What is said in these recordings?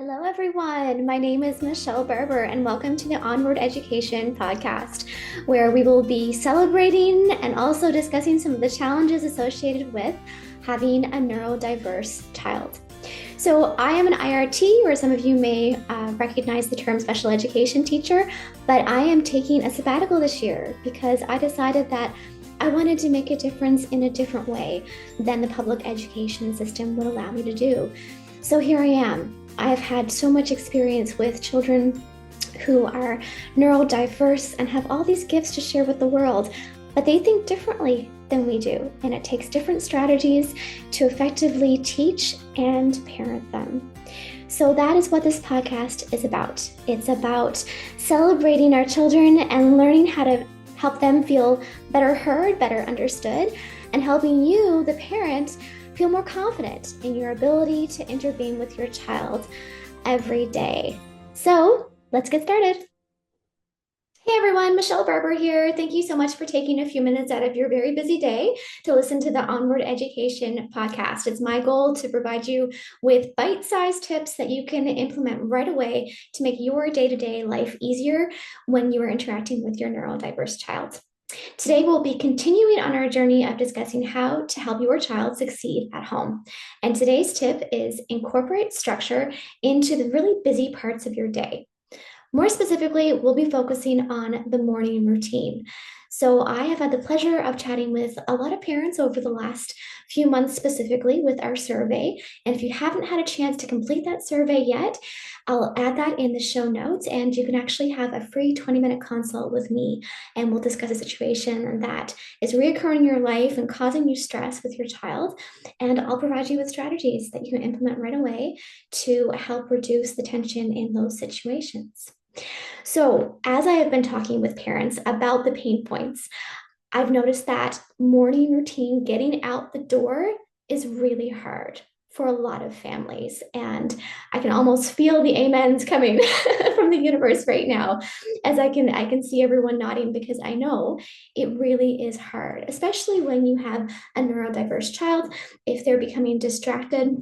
Hello, everyone. My name is Michelle Berber, and welcome to the Onward Education podcast, where we will be celebrating and also discussing some of the challenges associated with having a neurodiverse child. So, I am an IRT, or some of you may recognize the term special education teacher, but I am taking a sabbatical this year because I decided that I wanted to make a difference in a different way than the public education system would allow me to do. So here I am. I have had so much experience with children who are neurodiverse and have all these gifts to share with the world, but they think differently than we do, and it takes different strategies to effectively teach and parent them. So that is what this podcast is about. It's about celebrating our children and learning how to help them feel better heard, better understood, and helping you, the parent, feel more confident in your ability to intervene with your child every day. So let's get started. Hey everyone, Michelle Berber here. Thank you so much for taking a few minutes out of your very busy day to listen to the Onward Education podcast. It's my goal to provide you with bite-sized tips that you can implement right away to make your day-to-day life easier when you are interacting with your neurodiverse child. Today, we'll be continuing on our journey of discussing how to help your child succeed at home. And today's tip is incorporate structure into the really busy parts of your day. More specifically, we'll be focusing on the morning routine. So I have had the pleasure of chatting with a lot of parents over the last few months, specifically with our survey. And if you haven't had a chance to complete that survey yet, I'll add that in the show notes, and you can actually have a free 20-minute consult with me, and we'll discuss a situation that is reoccurring in your life and causing you stress with your child. And I'll provide you with strategies that you can implement right away to help reduce the tension in those situations. So, as I have been talking with parents about the pain points, I've noticed that morning routine, getting out the door, is really hard for a lot of families. And I can almost feel the amens coming from the universe right now, as I can see everyone nodding, because I know it really is hard, especially when you have a neurodiverse child. If they're becoming distracted,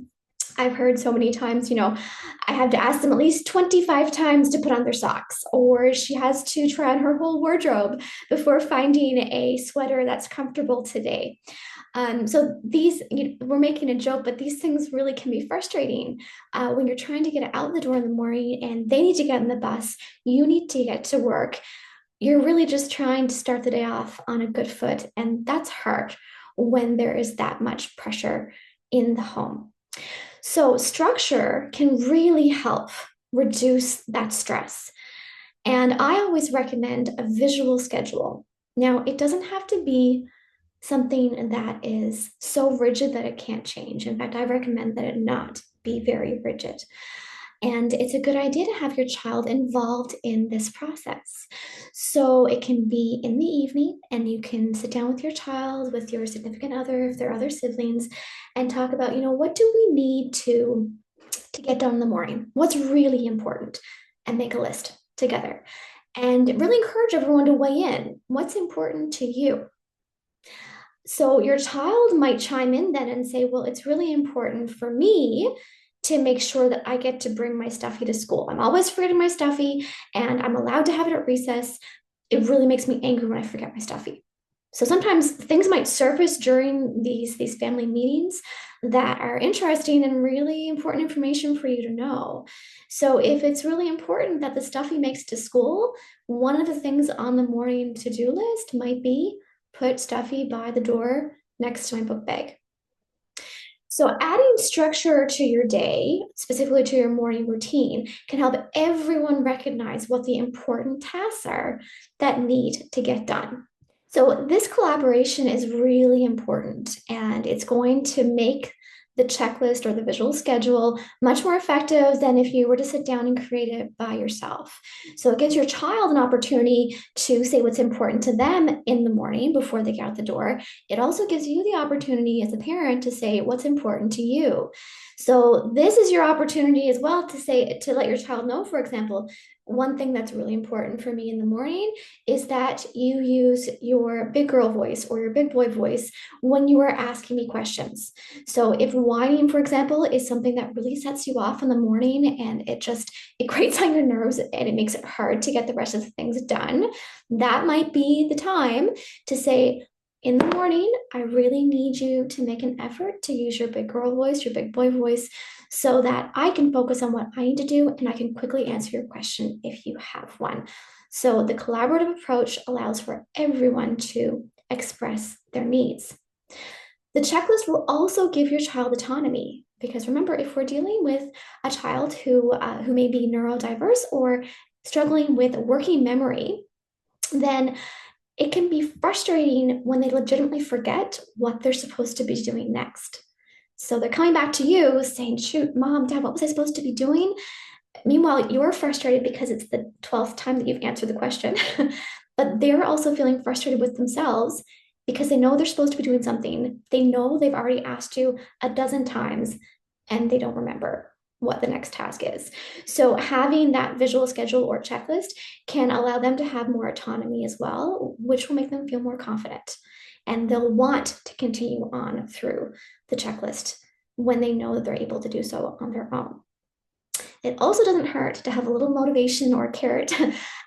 I've heard so many times, I have to ask them at least 25 times to put on their socks, or she has to try on her whole wardrobe before finding a sweater that's comfortable today. So we're making a joke, but these things really can be frustrating when you're trying to get out the door in the morning and they need to get in the bus, you need to get to work. You're really just trying to start the day off on a good foot, and that's hard when there is that much pressure in the home. So structure can really help reduce that stress. And I always recommend a visual schedule. Now, it doesn't have to be something that is so rigid that it can't change. In fact, I recommend that it not be very rigid. And it's a good idea to have your child involved in this process. So it can be in the evening, and you can sit down with your child, with your significant other, if there are other siblings, and talk about, what do we need to get done in the morning? What's really important? And make a list together. And really encourage everyone to weigh in. What's important to you? So your child might chime in then and say, well, it's really important for me to make sure that I get to bring my stuffy to school. I'm always forgetting my stuffy, and I'm allowed to have it at recess. It really makes me angry when I forget my stuffy. So sometimes things might surface during these family meetings that are interesting and really important information for you to know. So if it's really important that the stuffy makes it to school, one of the things on the morning to-do list might be put stuffy by the door next to my book bag. So adding structure to your day, specifically to your morning routine, can help everyone recognize what the important tasks are that need to get done. So this collaboration is really important, and it's going to make the checklist or the visual schedule much more effective than if you were to sit down and create it by yourself. So it gives your child an opportunity to say what's important to them in the morning before they get out the door. It also gives you the opportunity as a parent to say what's important to you. So this is your opportunity as well to say, to let your child know, for example, one thing that's really important for me in the morning is that you use your big girl voice or your big boy voice when you are asking me questions. So if whining, for example, is something that really sets you off in the morning and it grates on your nerves and it makes it hard to get the rest of the things done, that might be the time to say, in the morning, I really need you to make an effort to use your big girl voice, your big boy voice, so that I can focus on what I need to do and I can quickly answer your question if you have one. So the collaborative approach allows for everyone to express their needs. The checklist will also give your child autonomy because remember, if we're dealing with a child who may be neurodiverse or struggling with working memory, then it can be frustrating when they legitimately forget what they're supposed to be doing next. So they're coming back to you saying, shoot, mom, dad, what was I supposed to be doing? Meanwhile, you're frustrated because it's the 12th time that you've answered the question, but they're also feeling frustrated with themselves because they know they're supposed to be doing something. They know they've already asked you a dozen times and they don't remember what the next task is. So having that visual schedule or checklist can allow them to have more autonomy as well, which will make them feel more confident. And they'll want to continue on through the checklist when they know that they're able to do so on their own. It also doesn't hurt to have a little motivation or carrot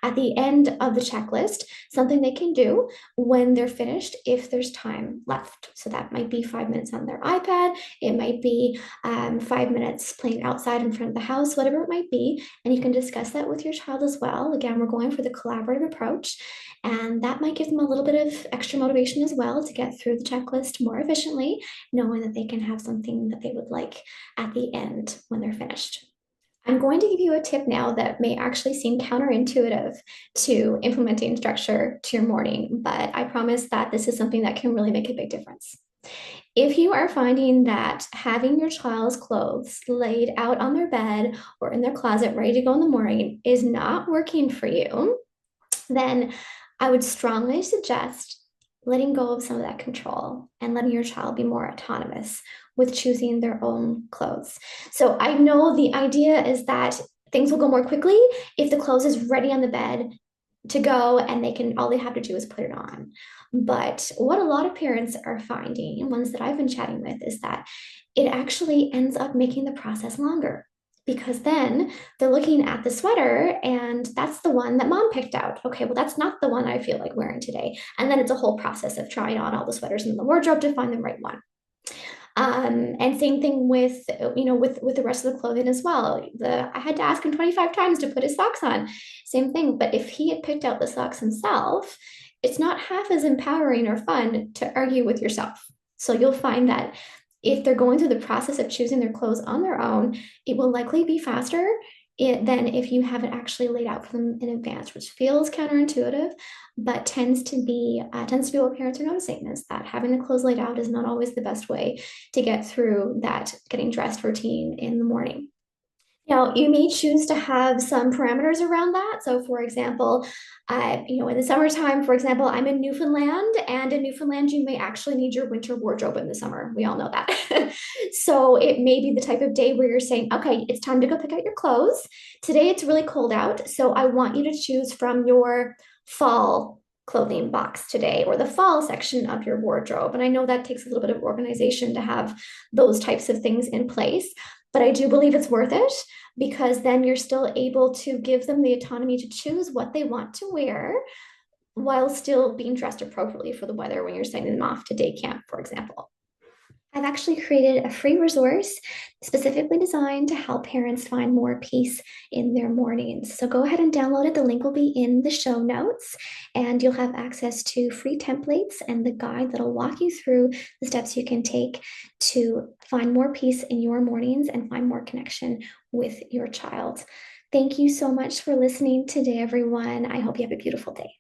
at the end of the checklist, something they can do when they're finished if there's time left. So that might be 5 minutes on their iPad, it might be 5 minutes playing outside in front of the house, whatever it might be. And you can discuss that with your child as well. Again, we're going for the collaborative approach, and that might give them a little bit of extra motivation as well to get through the checklist more efficiently, knowing that they can have something that they would like at the end when they're finished. I'm going to give you a tip now that may actually seem counterintuitive to implementing structure to your morning, but I promise that this is something that can really make a big difference. If you are finding that having your child's clothes laid out on their bed or in their closet ready to go in the morning is not working for you, then I would strongly suggest letting go of some of that control and letting your child be more autonomous with choosing their own clothes. So I know the idea is that things will go more quickly if the clothes is ready on the bed to go and all they have to do is put it on. But what a lot of parents are finding, ones that I've been chatting with, is that it actually ends up making the process longer because then they're looking at the sweater and that's the one that mom picked out. Okay, well, that's not the one I feel like wearing today. And then it's a whole process of trying on all the sweaters in the wardrobe to find the right one. And same thing with with the rest of the clothing as well. I had to ask him 25 times to put his socks on. Same thing. But if he had picked out the socks himself, it's not half as empowering or fun to argue with yourself. So you'll find that if they're going through the process of choosing their clothes on their own, it will likely be faster than if you have it actually laid out for them in advance, which feels counterintuitive, but tends to be what parents are noticing is that having the clothes laid out is not always the best way to get through that getting dressed routine in the morning. Now, you may choose to have some parameters around that. So, for example, in the summertime, for example, I'm in Newfoundland, and in Newfoundland, you may actually need your winter wardrobe in the summer. We all know that. So, it may be the type of day where you're saying, okay, it's time to go pick out your clothes. Today, it's really cold out. So, I want you to choose from your fall clothing box today or the fall section of your wardrobe. And I know that takes a little bit of organization to have those types of things in place, but I do believe it's worth it because then you're still able to give them the autonomy to choose what they want to wear while still being dressed appropriately for the weather when you're sending them off to day camp, for example. I've actually created a free resource specifically designed to help parents find more peace in their mornings. So go ahead and download it. The link will be in the show notes, and you'll have access to free templates and the guide that'll walk you through the steps you can take to find more peace in your mornings and find more connection with your child. Thank you so much for listening today, everyone. I hope you have a beautiful day.